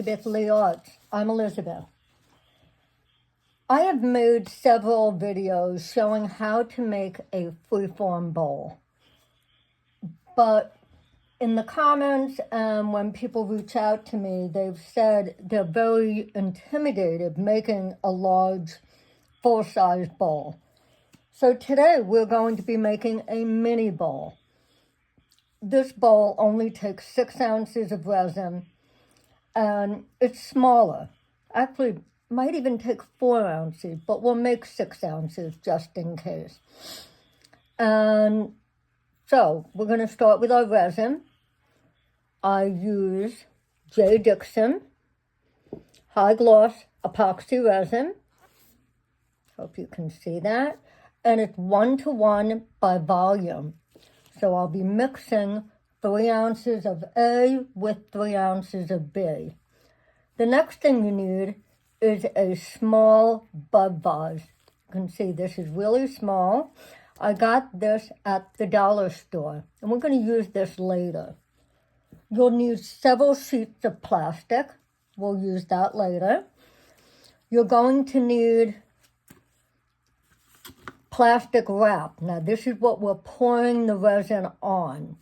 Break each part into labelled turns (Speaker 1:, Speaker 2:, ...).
Speaker 1: Elizabeth Lee Arts. I'm Elizabeth. I have made several videos showing how to make a freeform bowl. But in the comments and when people reach out to me, they've said they're very intimidated making a large, full-size bowl. So today we're going to be making a mini bowl. This bowl only takes 6 ounces of resin, and it's smaller. Actually, might even take 4 ounces, but we'll make 6 ounces just in case. And so we're going to start with our resin. I use J. Dixon high gloss epoxy resin. Hope you can see that. And it's 1:1 by volume. So I'll be mixing 3 ounces of A with 3 ounces of B. The next thing you need is a small bud vase. You can see this is really small. I got this at the dollar store, and we're going to use this later. You'll need several sheets of plastic. We'll use that later. You're going to need plastic wrap. Now this is what we're pouring the resin on.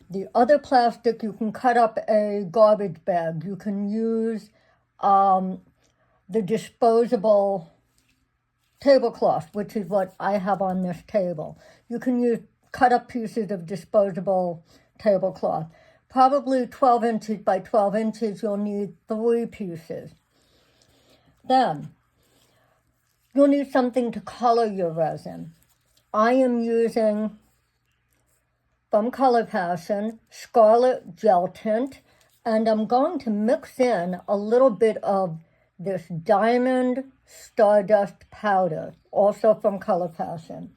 Speaker 1: The other plastic, you can cut up a garbage bag. You can use the disposable tablecloth, which is what I have on this table. You can use cut up pieces of disposable tablecloth. Probably 12 inches by 12 inches, you'll need 3 pieces. Then, you'll need something to color your resin. I am using, from Color Passion, Scarlet Gel Tint, and I'm going to mix in a little bit of this Diamond Stardust Powder, also from Color Passion.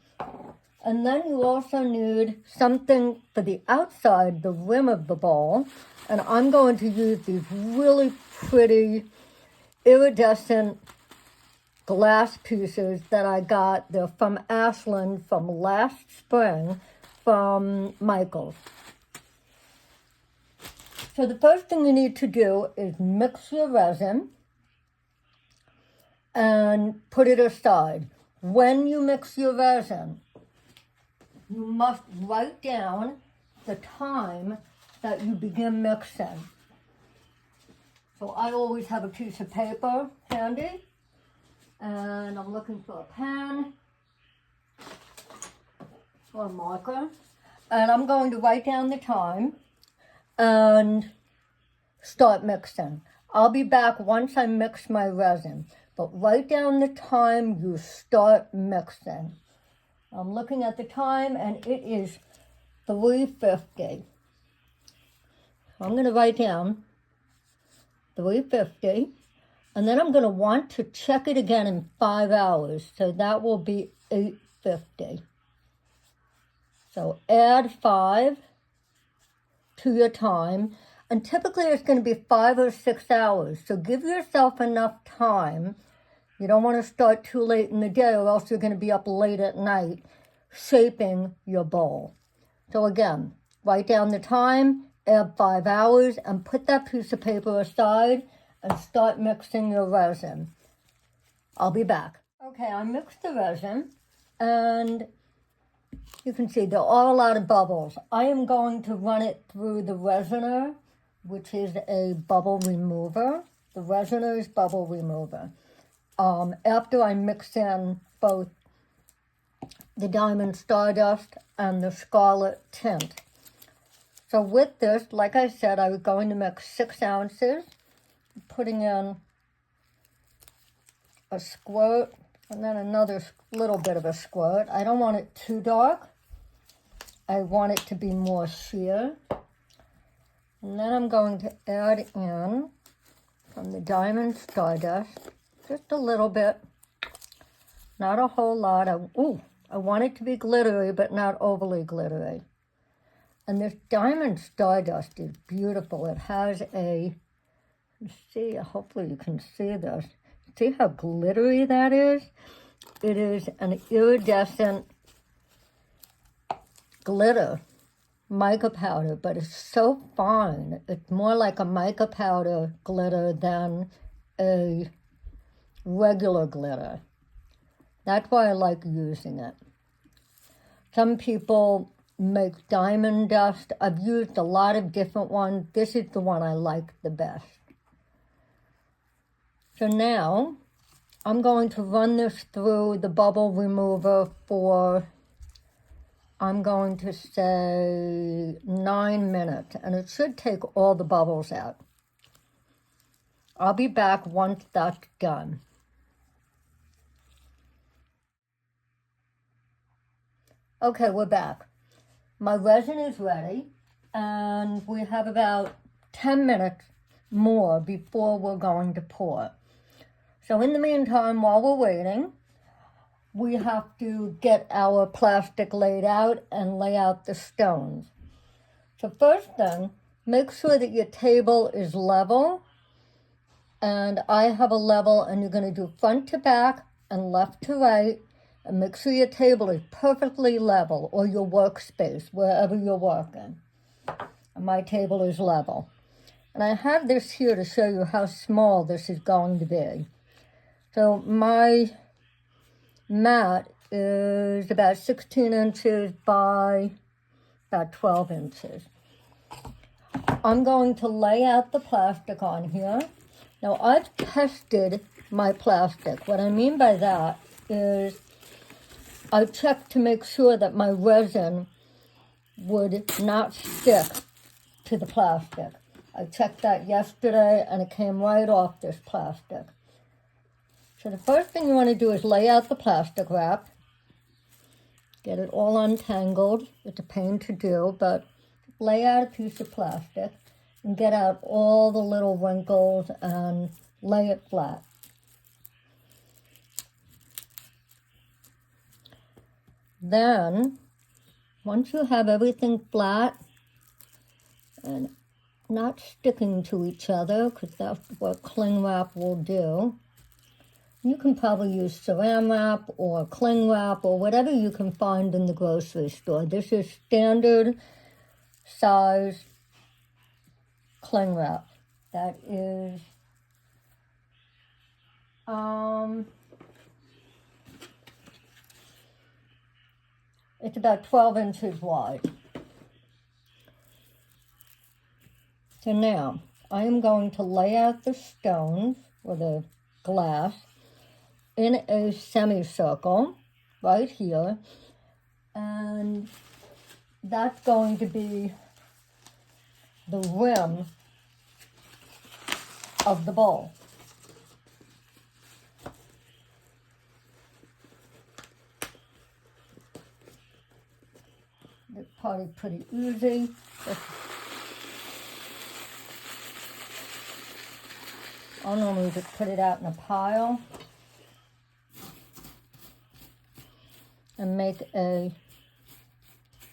Speaker 1: And then you also need something for the outside, the rim of the bowl, and I'm going to use these really pretty iridescent glass pieces that I got. They're from Ashland from last spring from Michael's. So the first thing you need to do is mix your resin and put it aside. When you mix your resin, you must write down the time that you begin mixing. So I always have a piece of paper handy, and I'm looking for a pen or a marker, and I'm going to write down the time and start mixing. I'll be back once I mix my resin, but write down the time you start mixing. I'm looking at the time, and it is 3:50. I'm going to write down 3:50, and then I'm going to want to check it again in 5 hours, so that will be 8:50. So add 5 to your time, and typically it's going to be 5 or 6 hours, so give yourself enough time. You don't want to start too late in the day, or else you're going to be up late at night shaping your bowl. So again, write down the time, add 5 hours, and put that piece of paper aside and start mixing your resin. I'll be back. Okay, I mixed the resin, and you can see there are a lot of bubbles. I am going to run it through the resiner, which is a bubble remover. The resiner is bubble remover. After I mix in both the Diamond Stardust and the Scarlet Tint. So with this, like I said, I was going to mix 6 ounces, putting in a squirt and then another little bit of a squirt. I don't want it too dark. I want it to be more sheer. And then I'm going to add in from the Diamond Stardust just a little bit, not a whole lot. I want it to be glittery, but not overly glittery. And this Diamond Stardust is beautiful. It has hopefully you can see this. See how glittery that is? It is an iridescent glitter. mica powder, but it's so fine. It's more like a mica powder glitter than a regular glitter. That's why I like using it. Some people make diamond dust. I've used a lot of different ones. This is the one I like the best. So now I'm going to run this through the bubble remover for, I'm going to say 9 minutes, and it should take all the bubbles out. I'll be back once that's done. Okay, we're back. My resin is ready, and we have about 10 minutes more before we're going to pour. So in the meantime, while we're waiting, we have to get our plastic laid out and lay out the stones. So first thing, make sure that your table is level, and I have a level, and you're going to do front to back and left to right, and make sure your table is perfectly level, or your workspace, wherever you're working. And my table is level. And I have this here to show you how small this is going to be. So my mat is about 16 inches by about 12 inches. I'm going to lay out the plastic on here. Now I've tested my plastic. What I mean by that is I checked to make sure that my resin would not stick to the plastic. I checked that yesterday, and it came right off this plastic. So the first thing you want to do is lay out the plastic wrap. Get it all untangled. It's a pain to do, but lay out a piece of plastic and get out all the little wrinkles and lay it flat. Then, once you have everything flat and not sticking to each other, because that's what cling wrap will do, you can probably use saran wrap or cling wrap or whatever you can find in the grocery store. This is standard size cling wrap. That is it's about 12 inches wide. So now I am going to lay out the stones or the glass in a semicircle right here, and that's going to be the rim of the bowl. It's probably pretty easy. I'll normally just put it out in a pile and make a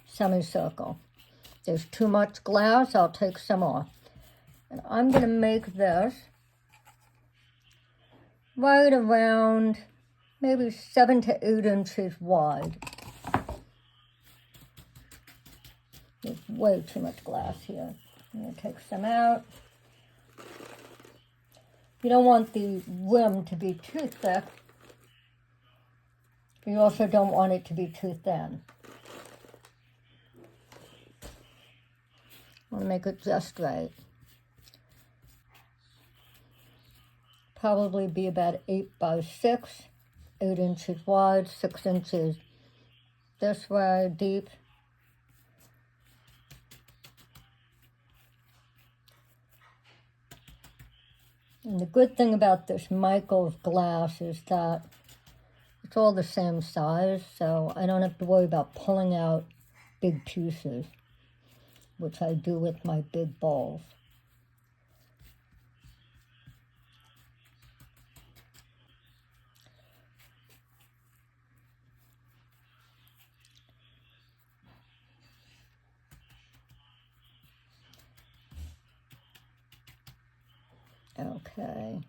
Speaker 1: semicircle. If there's too much glass, I'll take some off. And I'm going to make this right around maybe 7 to 8 inches wide. There's way too much glass here. I'm going to take some out. You don't want the rim to be too thick. You also don't want it to be too thin. I want to make it just right. Probably be about 8 by 6, 8 inches wide, 6 inches this way deep. And the good thing about this Michael's glass is that it's all the same size, so I don't have to worry about pulling out big pieces, which I do with my big bowls. Okay,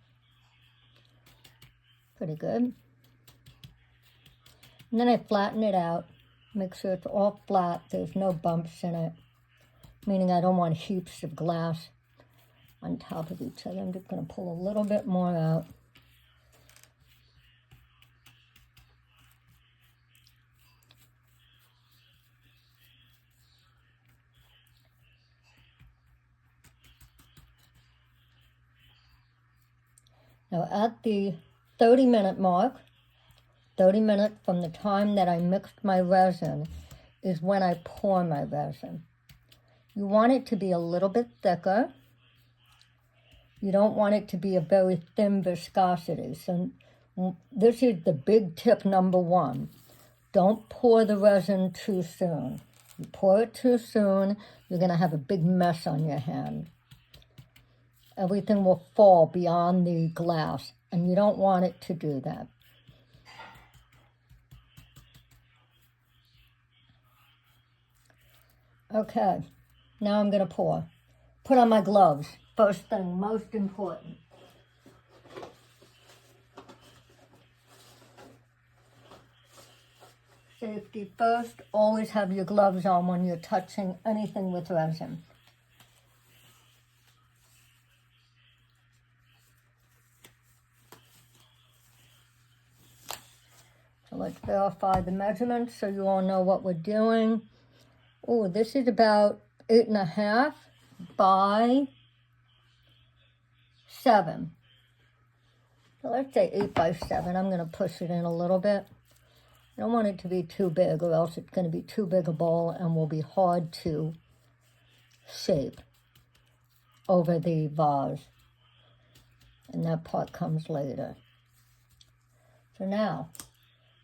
Speaker 1: pretty good. And then I flatten it out, make sure it's all flat, there's no bumps in it. meaning I don't want heaps of glass on top of each other. I'm just going to pull a little bit more out. Now at the 30-minute mark, 30 minutes from the time that I mixed my resin is when I pour my resin. You want it to be a little bit thicker. You don't want it to be a very thin viscosity. So this is the big tip number one. Don't pour the resin too soon. You pour it too soon, you're going to have a big mess on your hand. Everything will fall beyond the glass, and you don't want it to do that. Okay, now I'm going to pour. Put on my gloves. First thing, most important. Safety first. Always have your gloves on when you're touching anything with resin. So let's verify the measurements so you all know what we're doing. Oh, this is about 8.5 by 7. So let's say 8 by 7. I'm going to push it in a little bit. I don't want it to be too big, or else it's going to be too big a bowl and will be hard to shape over the vase. And that part comes later. So now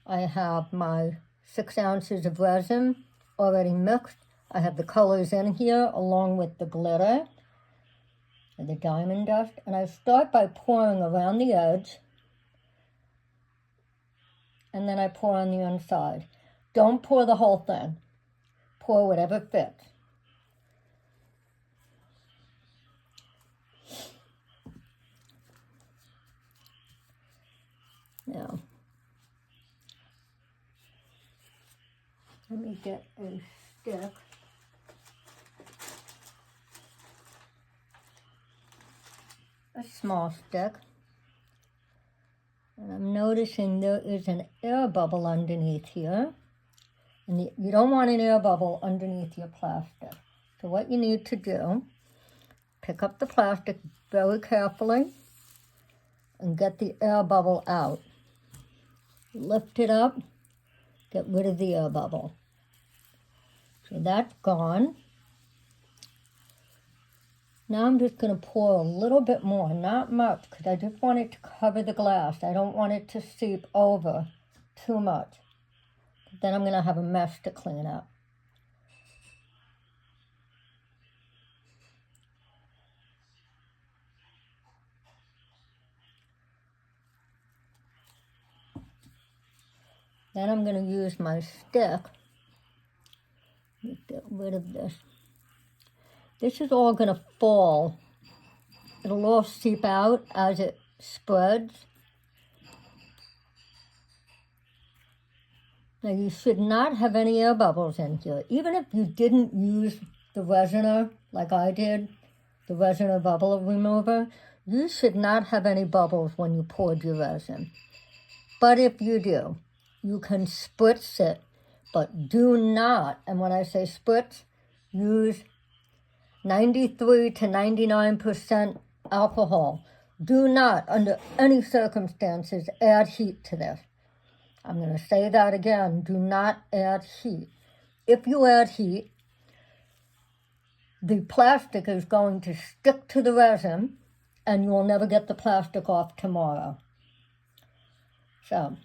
Speaker 1: I have my 6 ounces of resin already mixed. I have the colors in here along with the glitter and the diamond dust. And I start by pouring around the edge. And then I pour on the inside. Don't pour the whole thing. Pour whatever fits. Now, let me get a stick. A small stick. And I'm noticing there is an air bubble underneath here. And you don't want an air bubble underneath your plastic. So what you need to do, pick up the plastic very carefully and get the air bubble out. Lift it up, get rid of the air bubble. So that's gone. Now I'm just going to pour a little bit more, not much, because I just want it to cover the glass. I don't want it to seep over too much. Then I'm going to have a mess to clean up. Then I'm going to use my stick to get rid of this. This is all going to fall. It'll all seep out as it spreads. Now you should not have any air bubbles in here. Even if you didn't use the resiner like I did, the resiner bubble remover, you should not have any bubbles when you poured your resin. But if you do, you can spritz it, but do not, and when I say spritz, use 93 to 99% alcohol. Do not, under any circumstances, add heat to this. I'm going to say that again. Do not add heat. If you add heat, the plastic is going to stick to the resin, and you will never get the plastic off tomorrow. So,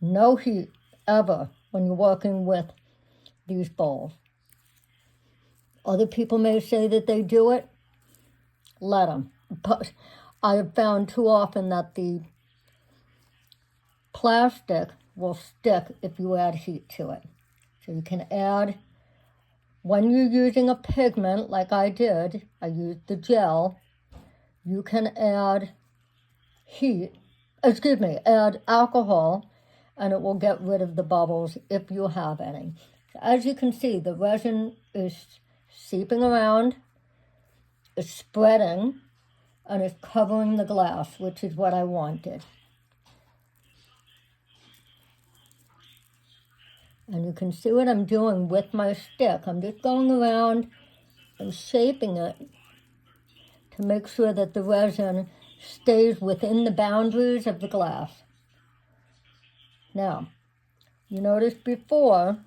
Speaker 1: no heat ever when you're working with these bowls. Other people may say that they do it. Let them. But I have found too often that the plastic will stick if you add heat to it. So you can add, when you're using a pigment like I did, I used the gel, you can add add alcohol, and it will get rid of the bubbles if you have any. So as you can see, the resin is seeping around, it's spreading, and it's covering the glass, which is what I wanted. And you can see what I'm doing with my stick. I'm just going around and shaping it to make sure that the resin stays within the boundaries of the glass. Now, you noticed before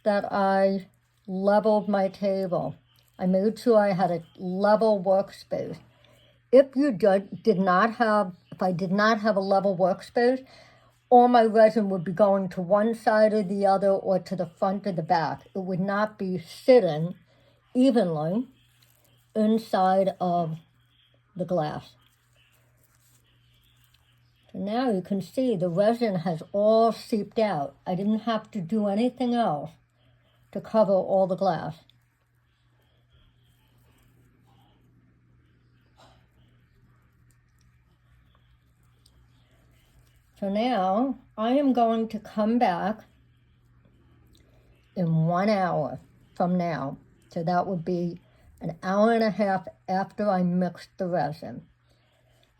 Speaker 1: that I leveled my table. I made sure I had a level workspace. If I did not have a level workspace, all my resin would be going to one side or the other or to the front or the back. It would not be sitting evenly inside of the glass. So now you can see the resin has all seeped out. I didn't have to do anything else to cover all the glass. So now I am going to come back in 1 hour from now. So that would be an hour and a half after I mixed the resin.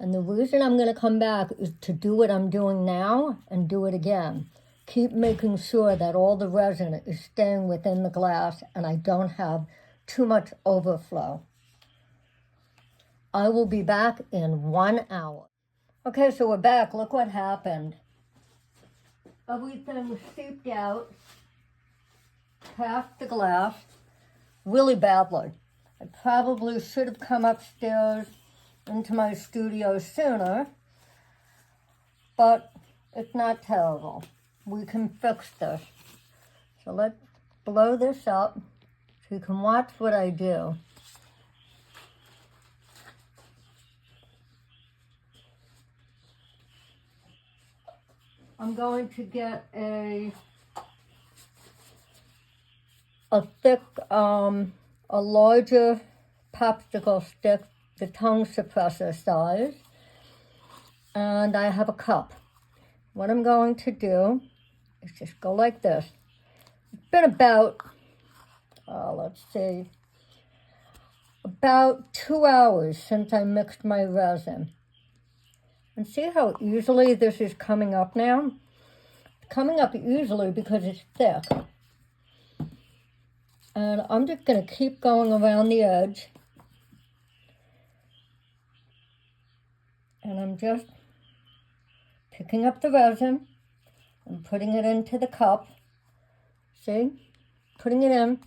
Speaker 1: And the reason I'm going to come back is to do what I'm doing now and do it again. Keep making sure that all the resin is staying within the glass and I don't have too much overflow. I will be back in 1 hour. Okay, so we're back. Look what happened. Everything seeped out past the glass really badly. I probably should have come upstairs into my studio sooner, but it's not terrible. We can fix this. So let's blow this up so you can watch what I do. I'm going to get a thick, a larger popsicle stick, the tongue suppressor size, and I have a cup. What I'm going to do is just go like this. It's been about, let's see, about 2 hours since I mixed my resin. And see how easily this is coming up now? It's coming up easily because it's thick. And I'm just going to keep going around the edge. And I'm just picking up the resin and putting it into the cup. See? Putting it in.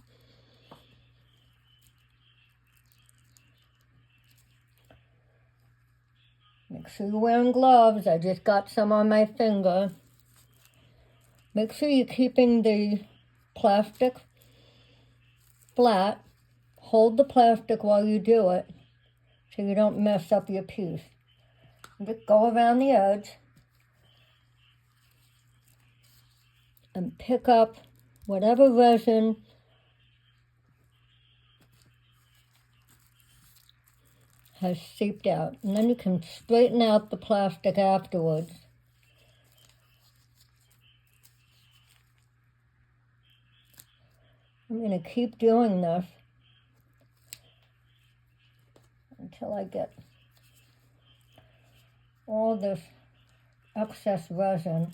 Speaker 1: Make sure you're wearing gloves. I just got some on my finger. Make sure you're keeping the plastic flat. Hold the plastic while you do it so you don't mess up your piece. Just go around the edge and pick up whatever resin has seeped out. And then you can straighten out the plastic afterwards. I'm going to keep doing this until I get all this excess resin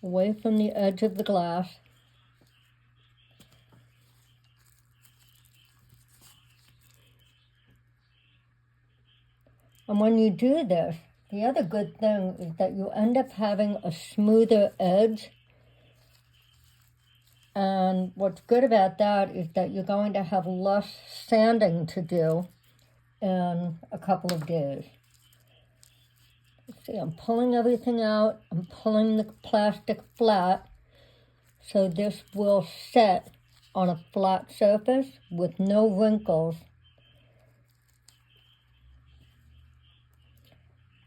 Speaker 1: away from the edge of the glass. And when you do this, the other good thing is that you end up having a smoother edge. And what's good about that is that you're going to have less sanding to do in a couple of days. See, I'm pulling everything out. I'm pulling the plastic flat. So this will set on a flat surface with no wrinkles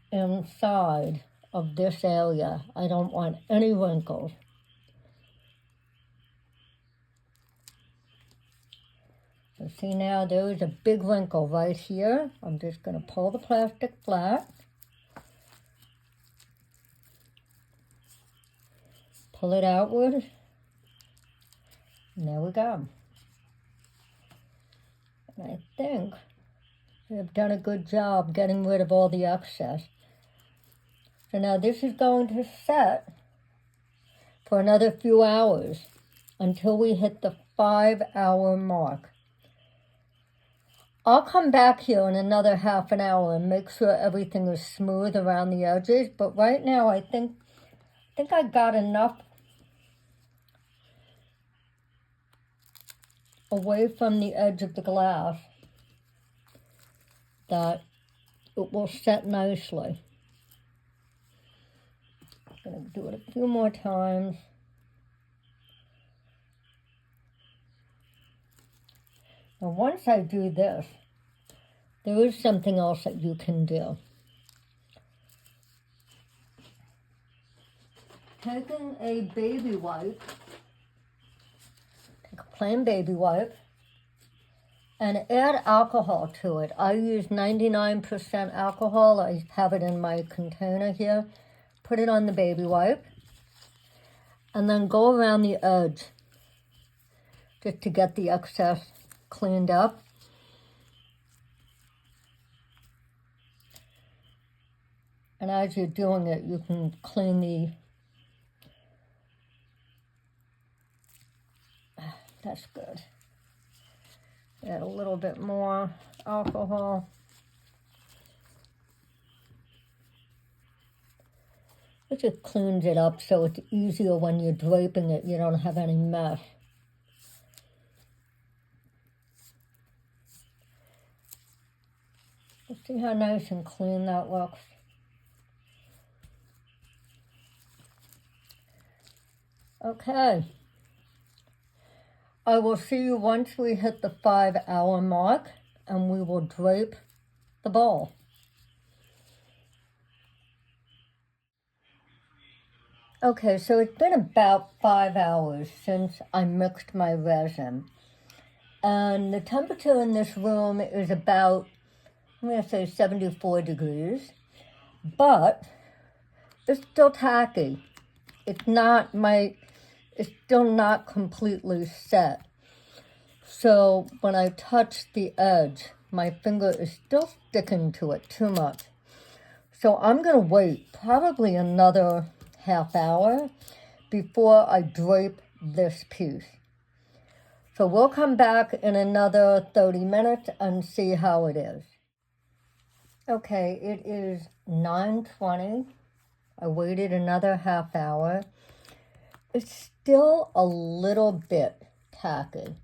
Speaker 1: inside of this area. I don't want any wrinkles. So see now, there is a big wrinkle right here. I'm just going to pull the plastic flat. pull it outward. And there we go. And I think we've done a good job getting rid of all the excess. So now this is going to set for another few hours until we hit the 5-hour mark. I'll come back here in another half an hour and make sure everything is smooth around the edges, but right now I think I got enough away from the edge of the glass that it will set nicely. I'm going to do it a few more times. Now once I do this, there is something else that you can do. Taking a baby wipe, take a plain baby wipe, and add alcohol to it. I use 99% alcohol. I have it in my container here. Put it on the baby wipe, and then go around the edge just to get the excess cleaned up. And as you're doing it, you can clean the, that's good. Add a little bit more alcohol. It just cleans it up so it's easier when you're draping it. You don't have any mess. See how nice and clean that looks? Okay. I will see you once we hit the 5-hour mark, and we will drape the bowl. Okay, so it's been about 5 hours since I mixed my resin. And the temperature in this room is about, I'm going to say 74 degrees. But it's still tacky. It's still not completely set. So when I touch the edge, my finger is still sticking to it too much. So I'm going to wait probably another half hour before I drape this piece. So we'll come back in another 30 minutes and see how it is. Okay, it is 9:20. I waited another half hour. It's still a little bit tacky.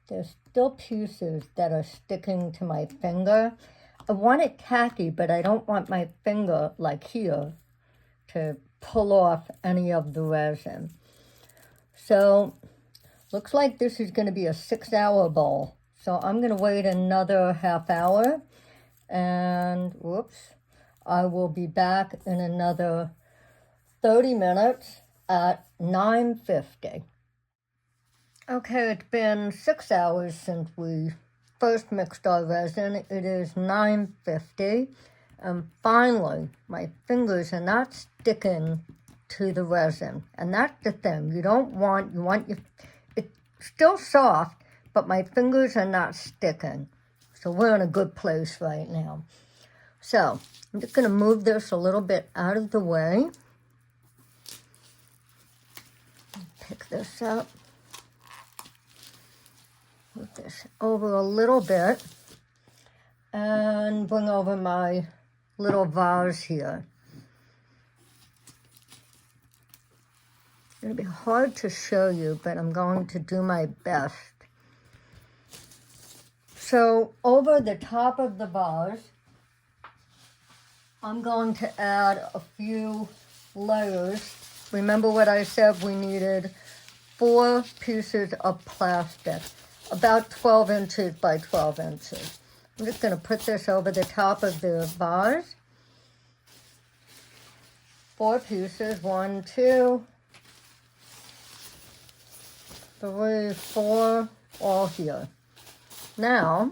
Speaker 1: There's still pieces that are sticking to my finger. I want it tacky, but I don't want my finger, like here, to pull off any of the resin. So, looks like this is going to be a 6-hour bowl. So I'm going to wait another half hour, and I will be back in another 30 minutes at 9:50. Okay, it's been 6 hours since we first mixed our resin. It is 9:50. And finally, my fingers are not sticking to the resin. And that's the thing. You want it's still soft, but my fingers are not sticking. So we're in a good place right now. So I'm just going to move this a little bit out of the way. Pick this up. Move this over a little bit. And bring over my little vase here. It'll be hard to show you, but I'm going to do my best. So over the top of the vase, I'm going to add a few layers. Remember what I said? We needed 4 pieces of plastic, about 12 inches by 12 inches. I'm just going to put this over the top of the vase. 4 pieces, 1, 2, 3, 4, all here. Now,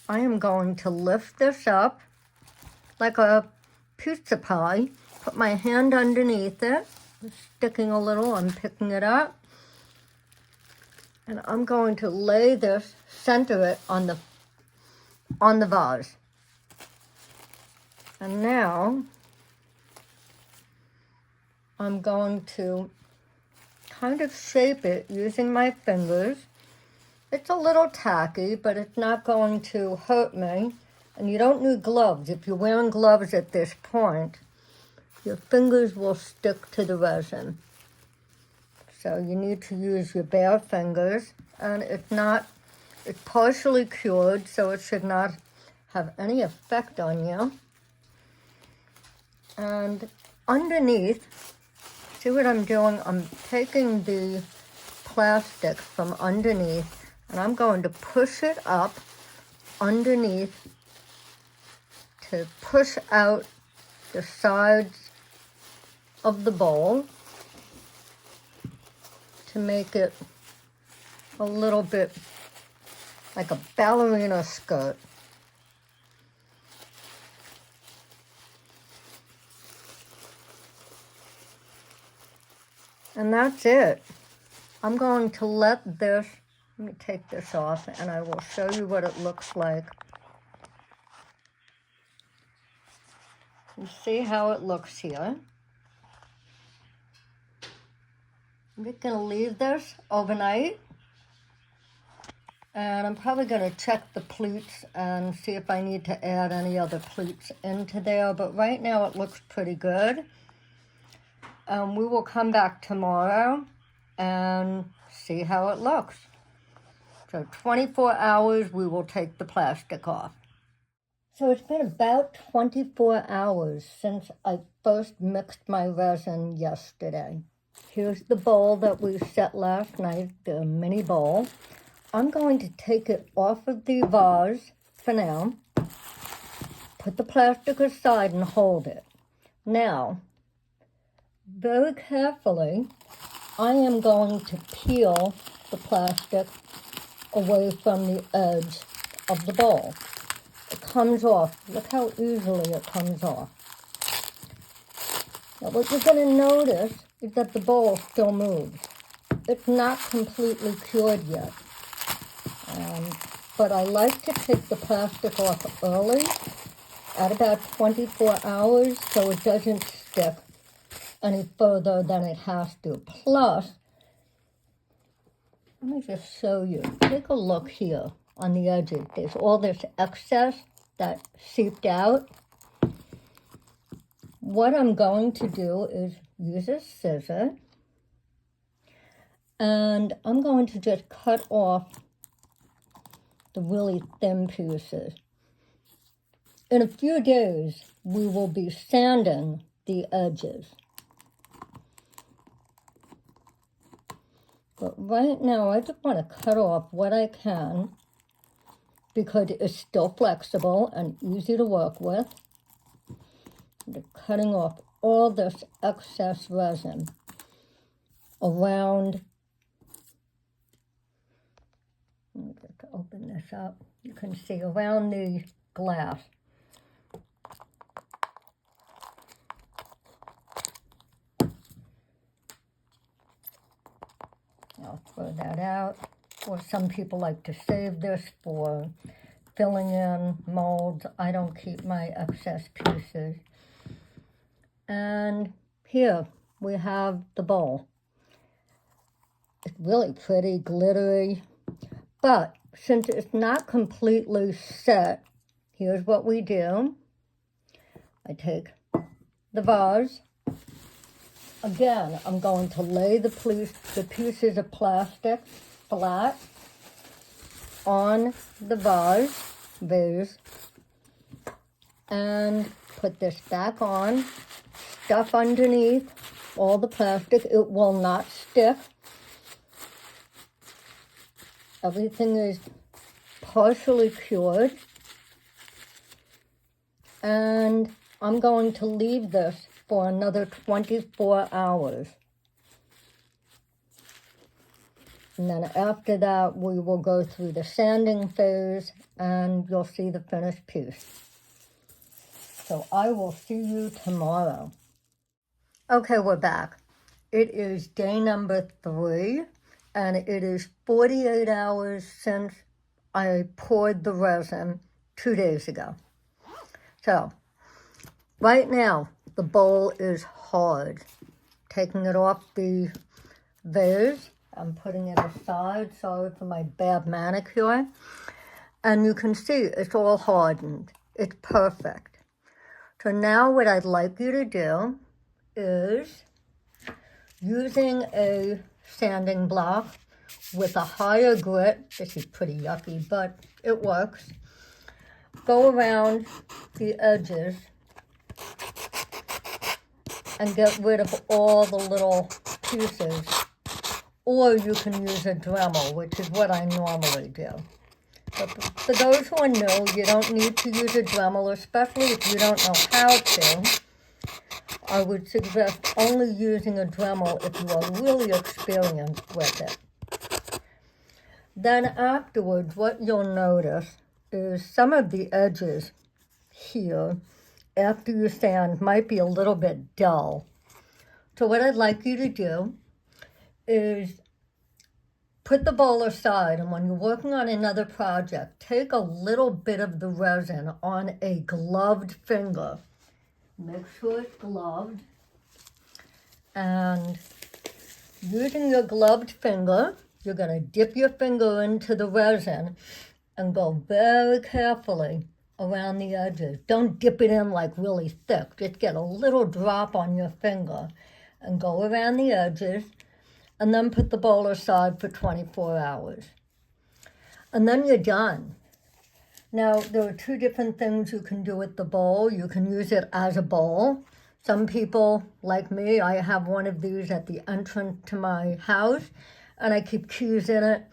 Speaker 1: I am going to lift this up like a pizza pie, put my hand underneath it, It's sticking a little. I'm picking it up. And I'm going to lay this, center it on the vase. And now I'm going to kind of shape it using my fingers. It's a little tacky, but it's not going to hurt me. And you don't need gloves. If you're wearing gloves at this point, your fingers will stick to the resin. So you need to use your bare fingers. And it's partially cured, so it should not have any effect on you. And underneath, see what I'm doing? I'm taking the plastic from underneath and I'm going to push it up underneath to push out the sides of the bowl to make it a little bit like a ballerina skirt. And that's it. I'm going to let me take this off and I will show you what it looks like. You see how it looks here. I'm just going to leave this overnight. And I'm probably going to check the pleats and see if I need to add any other pleats into there. But right now it looks pretty good. We will come back tomorrow and see how it looks. So 24 hours, we will take the plastic off. So it's been about 24 hours since I first mixed my resin yesterday. Here's the bowl that we set last night, the mini bowl. I'm going to take it off of the vase for now, put the plastic aside and hold it. Now, very carefully, I am going to peel the plastic away from the edge of the bowl. It comes off. Look how easily it comes off. Now what you're going to notice is that the bowl still moves. It's not completely cured yet. But I like to take the plastic off early, at about 24 hours, so it doesn't stick any further than it has to. Plus, let me just show you. Take a look here on the edges. There's all this excess that seeped out. What I'm going to do is use a scissor, and I'm going to just cut off the really thin pieces. In a few days, we will be sanding the edges. But right now, I just want to cut off what I can because it's still flexible and easy to work with. I'm just cutting off all this excess resin around. Let me just open this up. You can see around the glass. I'll throw that out. Or some people like to save this for filling in molds. I don't keep my excess pieces. And here we have the bowl. It's really pretty, glittery. But since it's not completely set, here's what we do. I take the vase. Again, I'm going to lay the pieces of plastic flat on the vase and put this back on, stuff underneath all the plastic. It will not stick. Everything is partially cured. And I'm going to leave this for another 24 hours. And then after that, we will go through the sanding phase and you'll see the finished piece. So I will see you tomorrow. Okay, we're back. It is day number 3, and it is 48 hours since I poured the resin 2 days ago. So, right now, the bowl is hard. Taking it off the vase, I'm putting it aside, sorry for my bad manicure. And you can see it's all hardened. It's perfect. So now what I'd like you to do is, using a sanding block with a higher grit, this is pretty yucky, but it works, go around the edges and get rid of all the little pieces. Or you can use a Dremel, which is what I normally do. But for those who are new, you don't need to use a Dremel, especially if you don't know how to. I would suggest only using a Dremel if you are really experienced with it. Then afterwards, what you'll notice is some of the edges here, after you sand, might be a little bit dull. So what I'd like you to do is put the bowl aside, and when you're working on another project, take a little bit of the resin on a gloved finger. Make sure it's gloved. And using your gloved finger, you're going to dip your finger into the resin and go very carefully around the edges. Don't dip it in like really thick. Just get a little drop on your finger and go around the edges, and then put the bowl aside for 24 hours. And then you're done. Now, there are 2 different things you can do with the bowl. You can use it as a bowl. Some people, like me, I have one of these at the entrance to my house, and I keep keys in it.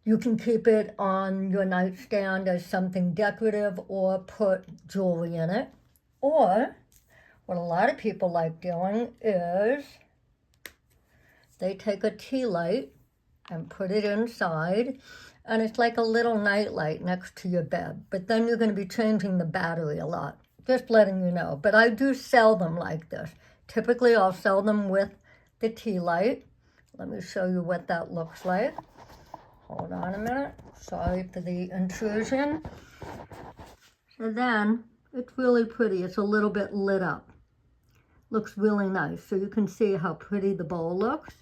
Speaker 1: You can keep it on your nightstand as something decorative or put jewelry in it. Or, what a lot of people like doing is they take a tea light and put it inside, and it's like a little night light next to your bed. But then you're going to be changing the battery a lot, just letting you know. But I do sell them like this. Typically, I'll sell them with the tea light. Let me show you what that looks like. Hold on a minute. Sorry for the intrusion. So then, it's really pretty. It's a little bit lit up. Looks really nice. So you can see how pretty the bowl looks.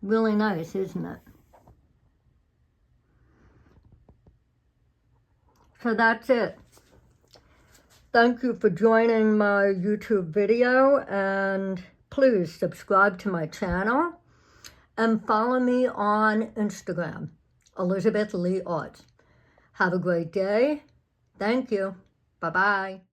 Speaker 1: Really nice, isn't it? So that's it. Thank you for joining my YouTube video, and please subscribe to my channel and follow me on Instagram, Elizabeth Lee Arts. Have a great day. Thank you. Bye-bye.